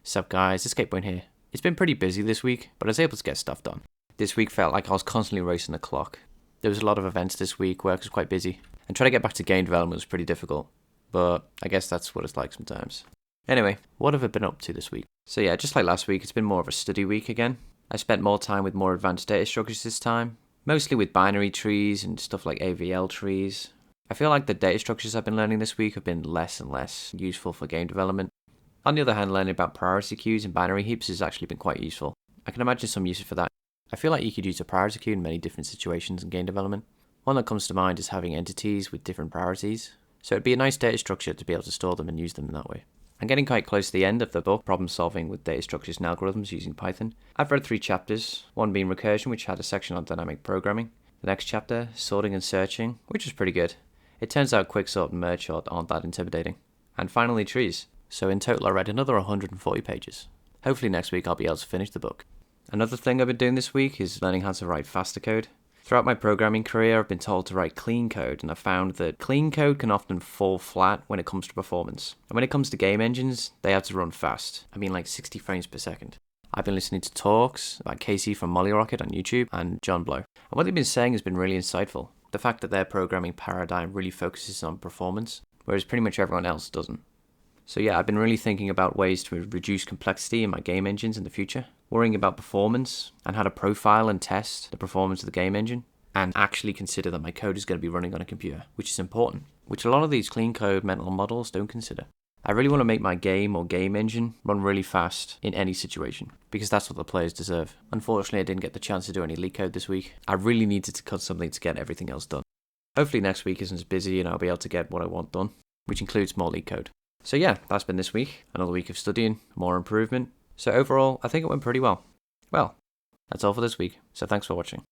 Sup guys, Escape here. It's been pretty busy this week, but I was able to get stuff done. This week felt like I was constantly racing the clock. There was a lot of events this week, work was quite busy, and trying to get back to game development was pretty difficult. But I guess that's what it's like sometimes. Anyway, what have I been up to this week? So yeah, just like last week, it's been more of a study week again. I spent more time with more advanced data structures this time, mostly with binary trees and stuff like AVL trees. I feel like the data structures I've been learning this week have been less and less useful for game development. On the other hand, learning about priority queues and binary heaps has actually been quite useful. I can imagine some use for that. I feel like you could use a priority queue in many different situations in game development. One that comes to mind is having entities with different priorities. So it'd be a nice data structure to be able to store them and use them in that way. I'm getting quite close to the end of the book, Problem Solving with Data Structures and Algorithms Using Python. I've read 3 chapters, one being Recursion, which had a section on dynamic programming. The next chapter, Sorting and Searching, which was pretty good. It turns out quicksort and merge sort aren't that intimidating. And finally, Trees. So in total I read another 140 pages. Hopefully next week I'll be able to finish the book. Another thing I've been doing this week is learning how to write faster code. Throughout my programming career I've been told to write clean code, and I've found that clean code can often fall flat when it comes to performance. And when it comes to game engines, they have to run fast. I mean like 60 frames per second. I've been listening to talks about Casey from Molly Rocket on YouTube and John Blow. And what they've been saying has been really insightful. The fact that their programming paradigm really focuses on performance, whereas pretty much everyone else doesn't. So yeah, I've been really thinking about ways to reduce complexity in my game engines in the future, worrying about performance and how to profile and test the performance of the game engine, and actually consider that my code is going to be running on a computer, which is important, which a lot of these clean code mental models don't consider. I really want to make my game or game engine run really fast in any situation, because that's what the players deserve. Unfortunately, I didn't get the chance to do any leak code this week. I really needed to cut something to get everything else done. Hopefully next week isn't as busy and I'll be able to get what I want done, which includes more leak code. So yeah, that's been this week. Another week of studying, more improvement. So overall, I think it went pretty well. Well, that's all for this week, so thanks for watching.